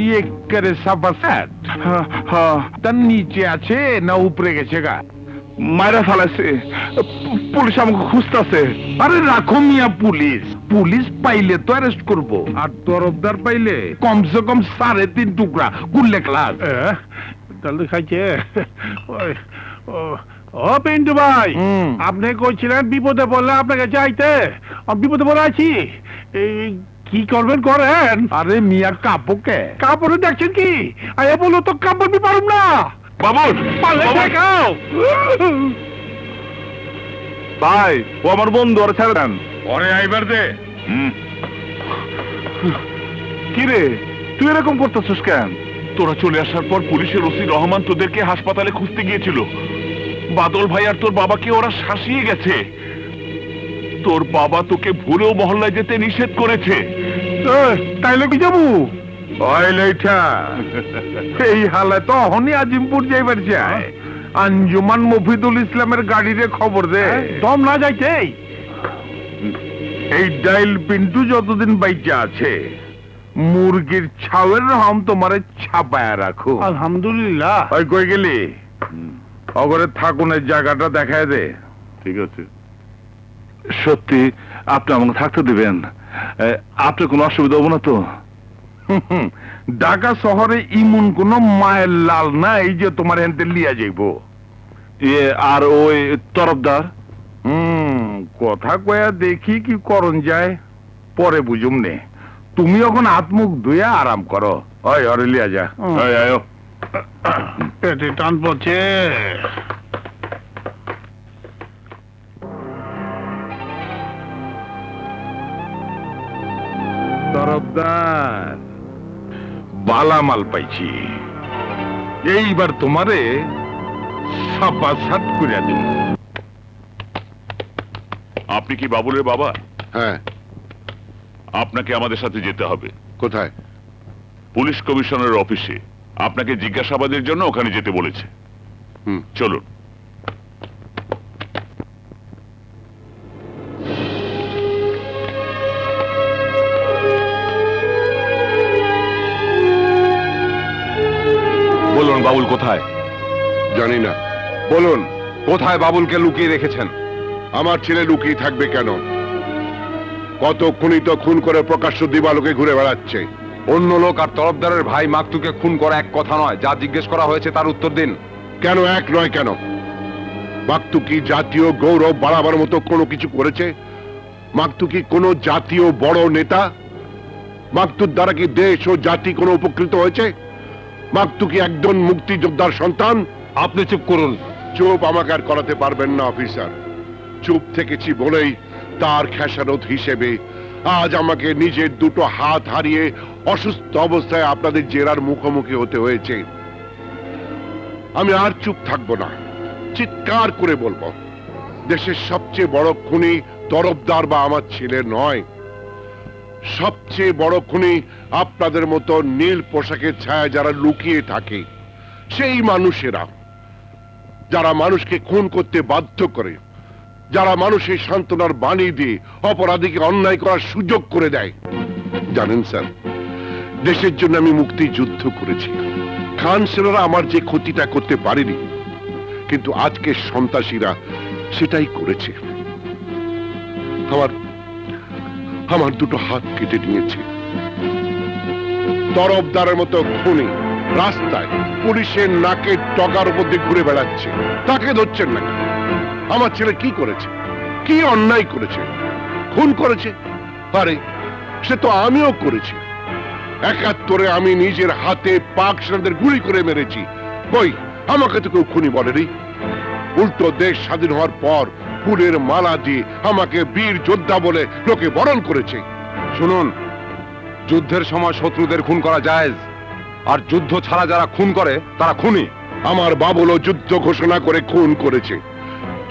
ये करे সাফাসাত তার নিচে আছে না উপরে গেছে গা? মায়েরা ফালাইছে, পুলিশ আমাকে খুঁজতেছে। আরে রাখো মিয়া, পুলিশ পুলিশ পাইলে তো অ্যারেস্ট করবো, আর তরফদার পাইলে কমসে কম 3.5 টুকরা কুললে ক্লাস। তাহলে খাইছে। ও পিন্টু ভাই, আপনি কইছিলেন বিপদে পড়লে আপনাকে চাইতে। আমি বিপদে পড়ে আছি, কি করবেন করেন। আরে মিয়া কাপড়কে কাপড়ে দেখছেন কি? আরে বলো তো, কাপড় বি পারুম না। বাবুল পারলে দেখাও। ভাই, ও আমার বন্ধু, ওরা ছেড়ে দেন। ওরে আইবার দে। কি রে, তুই এরকম করতেছিস কেন? তোরা চলে আসার পর পুলিশের ওসি রহমান তোদেরকে হাসপাতালে খুঁজতে গিয়েছিল। বাদল ভাই আর তোর বাবাকে ওরা শাসিয়ে গেছে। তোর বাবা তোকে ভুলেও মহল্লায় যেতে নিষেধ করেছে। তাইলে কি যাবো? ওই লেঠা, এই হালে তো অহনি আজিমপুর যাইবার চাই। আঞ্জুমান মফিদুল ইসলামের গাড়িরে খবর দে। দম না যাইতেই এই ডাইল পিন্টু যতদিন বাইচা আছে, মুরগির ছাওয়ের রহম তোমারে ছাপায়া রাখো। আলহামদুলিল্লাহ। ওই কই গেলি? অগরে থাকুনের জায়গাটা দেখায় দে। ঠিক আছে, সত্যি আপনি আমাকে থাকতে দিবেন? আপনার কোনো অসুবিধা হবো না তো? ঢাকা শহরে ইমন কোন মায়ের লাল নাই যে তোমার হেনতে লিয়া যাইব। আর ওই তরফদার? কথা কয়া দেখি কি করন যায়, পরে বুঝুম নে। তুমি এখন হাত মুখ ধুইয়া আরাম করো। ওই অরে লিয়া যা। আয়ো। পেটে টান পড়ছে। তরফদার, বালামাল পাইছি, এইবার তোমারে সাপাসাত করিয়া দিব। আপনি কি বাবুলের বাবা? হ্যাঁ। আপনাকে আমাদের সাথে যেতে হবে। কোথায়? পুলিশ কমিশনারের অফিসে। আপনাকে জিজ্ঞাসাবাদের জন্য ওখানে যেতে বলেছে। চলুন। বলুন, বাবুল কোথায়? জানি না। বলুন, কোথায় বাবুলকে লুকিয়ে রেখেছেন? আমার ছেলে লুকিয়ে থাকবে কেন? কত খুনি তো খুন করে প্রকাশ্য দিবালোকে ঘুরে বেড়াচ্ছে। অন্য লোক আর তরফদারের ভাই মাকতুকে খুন করা এক কথা নয়। যা জিজ্ঞেস করা হয়েছে তার উত্তর দিন। কেন এক নয় কেন? মাকতু কি জাতীয় গৌরব বাড়াবার মতো কোনো কিছু করেছে? মাকতু কি কোনো জাতীয় বড় নেতা? মাকতুর দ্বারা কি দেশ ও জাতি কোনো উপকৃত হয়েছে? মাকতু কি একজন মুক্তিযোদ্ধার সন্তান? আপনি চুপ করুন। চুপ আমাকে আর করাতে পারবেন না অফিসার। চুপ থেকেছি বলেই তার খেসারত হিসেবে আজ আমাকে নিজের দুটো হাত হারিয়ে অসুস্থ অবস্থায় আপনাদের জেরার মুখোমুখি হতে হয়েছে। আমি আর চুপ থাকবো না, চিৎকার করে বলবো, দেশের সবচেয়ে বড় খুনি তরফদার বা আমার ছেলে নয়। সবচেয়ে বড় খুনি আপনাদের মতো নীল পোশাকের ছায়া যারা লুকিয়ে থাকে, সেই মানুষেরা যারা মানুষকে খুন করতে বাধ্য করে, যারা মানুষের সান্ত্বনার বাণী দিয়ে অপরাধীকে অন্যায় করার সুযোগ করে দেয়। জানেন স্যার, দেশের জন্য আমি মুক্তি যুদ্ধ করেছি। খান সেনারা আমার যে ক্ষতিটা করতে পারেনি, কিন্তু আজকে সন্ত্রাসীরা সেটাই করেছে। আমার দুটো হাত কেটে নিয়েছে। তরফদারের মতো খুনি রাস্তায় পুলিশের নাকের ডগার মধ্যে ঘুরে বেড়াচ্ছে, তাকে ধরছেন নাকি? আমার ছেলে কি করেছে? কি অন্যায় করেছে? খুন করেছে? আরে সে তো আমিও করেছি। ৭১ আমি নিজের হাতে পাক সেনাদের গুলি করে মেরেছি। কই, আমাকে তো কেউ খুনি বলেনি। উল্টো দেশ স্বাধীন হওয়ার পর ফুলের মালা দিয়ে আমাকে বীর যোদ্ধা বলে লোকে বরণ করেছে। শুনুন, যুদ্ধের সময় শত্রুদের খুন করা জায়েজ, আর যুদ্ধ ছাড়া যারা খুন করে তারা খুনি। আমার বাবুলও যুদ্ধ ঘোষণা করে খুন করেছে।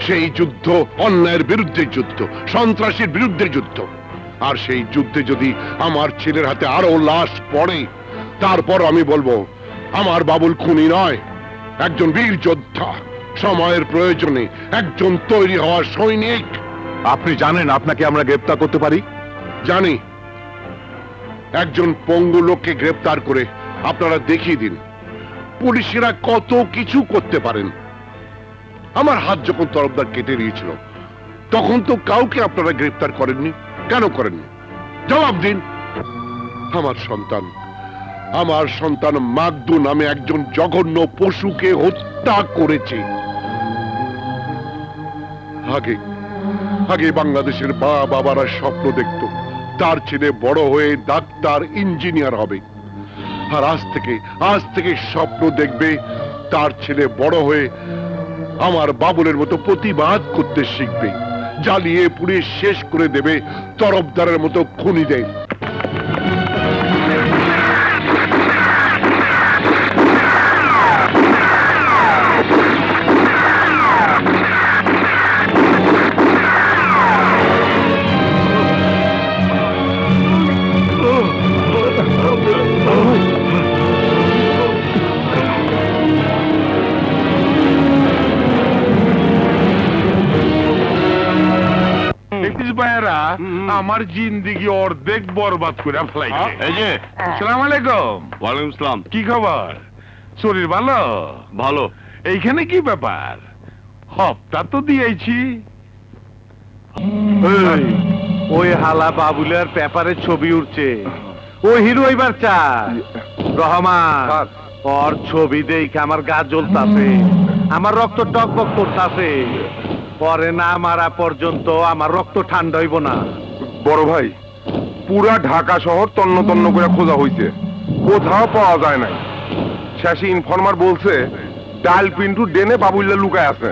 সেই যুদ্ধ অন্যায়ের বিরুদ্ধে যুদ্ধ, সন্ত্রাসীর বিরুদ্ধে যুদ্ধ। আর সেই যুদ্ধে যদি আমার ছেলের হাতে আরো লাশ পড়ে, তারপর আমি বলবো আমার বাবুল খুনি নয়, একজন বীর যোদ্ধা, সময়ের প্রয়োজনে একজন তৈরি হওয়ার সৈনিক। আপনি জানেন আপনাকে আমরা গ্রেফতার করতে পারি? জানি। একজন পঙ্গু লোককে গ্রেফতার করে আপনারা দেখিয়ে দিন পুলিশেরা কত কিছু করতে পারেন। আমার হাত যখন তরফদার কেটে নিয়েছিল তখন তো কাউকে আপনারা গ্রেফতার করেননি, কেন করেননি? জবাব দিন। আমার সন্তান মাগদু নামে একজন জঘন্য পশুকে হত্যা করেছে। আগে বাংলাদেশের মা বাবারা স্বপ্ন দেখত তার ছেলে বড় হয়ে ডাক্তার ইঞ্জিনিয়ার হবে, আর আজ থেকে স্বপ্ন দেখবে তার ছেলে বড় হয়ে আমার বাবুলের মতো প্রতিবাদ করতে শিখবে, জ্বালিয়ে পুড়িয়ে শেষ করে দেবে তরফদারের মতো খুনিদের। দেখিস ভাইয়েরা, আমার জিন্দিগি অর্ধেক বরবাদ করে ফেলাইছে। এই যে, আসসালামু আলাইকুম। ওয়ালাইকুম আসসালাম। কি খবর? শরীর ভালো? ভালো। এইখানে কি ব্যাপার? হপ্তা তো দিয়েছি। ওই হালা বাবুলের পেপারে ছবি উঠছে, ও হিরো এবার চায়। রহমান, ওর ছবি দেখে আমার গা জ্বলতাছে, আমার রক্ত টকবক করতাছে। পরে না মারা পর্যন্ত আমার রক্ত ঠান্ডা হইব না। বড় ভাই, পুরা ঢাকা শহর তন্ন তন্ন করে খোঁজা হইছে, কোথাও পাওয়া যায় নাই। শেষে ইনফরমার বলছে ডাল পিন্টু ডেনে বাবুল্লা লুকায় আছে।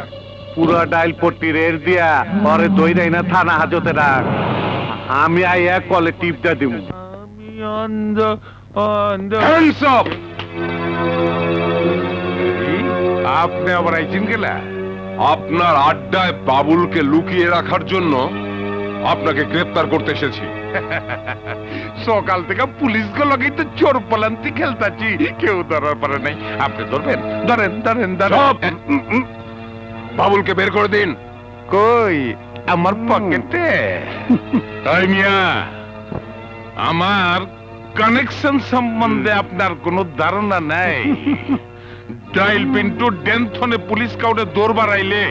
পুরা ডাইল পট্টি রের দিয়া পরে দইরাই না থানা হাজতে রাখ। আমি আইয়া কলে টিপটা দিব। আমি অন্ধ অন্ধ। Hands up! আপনি আবার আইছেন গেলা? আপনার আড্ডায় বাবুলকে লুকিয়ে রাখার জন্য আপনাকে গ্রেফতার করতে এসেছি। সকাল থেকে পুলিশ গুলোকে তো চোর পালান্তি খেলতাছি, কেউ ধরার পারে নাই। আপনি ধরবেন? ধরেন ধরেন সব! ধরেন। বাবুলকে বের করে দিন। কই আমার পকেটে? তাই মিয়া, আমার কানেকশন সম্বন্ধে আপনার কোনো ধারণা নাই? ডাইল পিন্টু ডেনথনে পুলিশ কাউরে দৌড় বাড়াইলে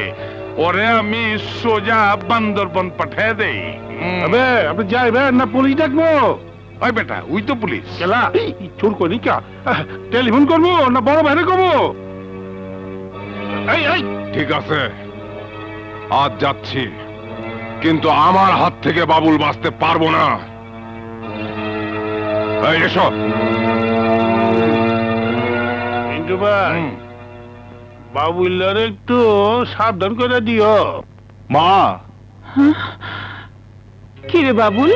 ওরে আমি সোজা বান্দরবন পাঠিয়ে দেই। আপনি যাইবেন না পুলিশ ডাকবো? ওই বেটা, ওই তো পুলিশ। কেলা চোর করি কা টেলিফোন করবো না বড় ভাইরে করবো? এই ঠিক আছে, আজ যাচ্ছি, কিন্তু আমার হাত থেকে বাবুল বাঁচতে পারবো না। এই এসো। পিন্টু ভাই, বাবুল্লার একটু সাবধান করে দিও। মা, কি রে বাবুল?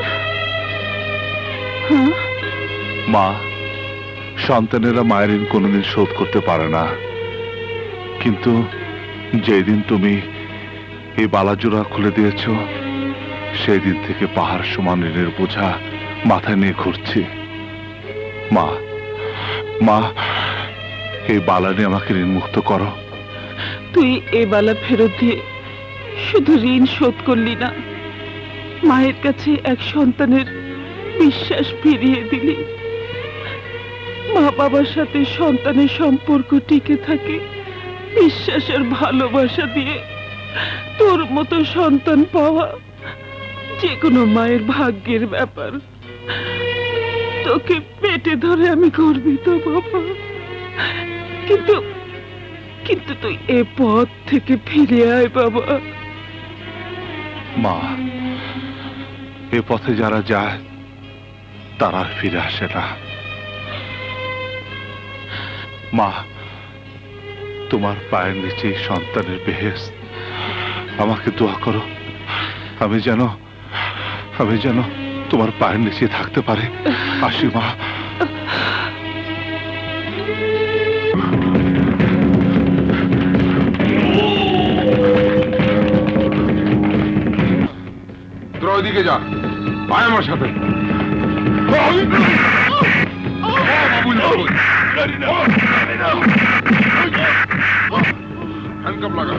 হ্যাঁ? মা, সন্তানেরা মায়ের ঋণ কোনোদিন শোধ করতে পারে না, কিন্তু যেদিন তুমি এই বালাজোড়া খুলে দিয়েছ সেই দিন থেকে পাহাড় সমান ঋণের বোঝা মাথায় নিয়ে ঘুরছি। মা, মা, এই বালা নিয়ে আমাকে ঋণ মুক্ত করো। তুই এ বালা ফেরত দিয়ে শুধু ঋণ শোধ করলি না, মায়ের কাছে এক সন্তানের বিশ্বাস ফিরিয়ে দিলি। মা বাবার সাথে সন্তানের সম্পর্ক টিকে থাকে বিশ্বাসের ভালোবাসা দিয়ে। তোর মতো সন্তান পাওয়া যে কোনো মায়ের ভাগ্যের ব্যাপার। তোকে পেটে ধরে আমি গর্বিত বাবা, কিন্তু কিন্তু তুই এ পথ থেকে ফিরে আয় বাবা। মা, এ পথে যারা যায় তারা আর ফিরে আসে না। মা, তোমার পায়ের নিচে সন্তানের বেহেশত, আমাকে দোয়া করো, আমি যেন তোমার পায়ের নিচে থাকতে পারে। আসি মা। তোরা ওইদিকে যা, আয় আমার সাথে। হ্যান্ডকাপ লাগা।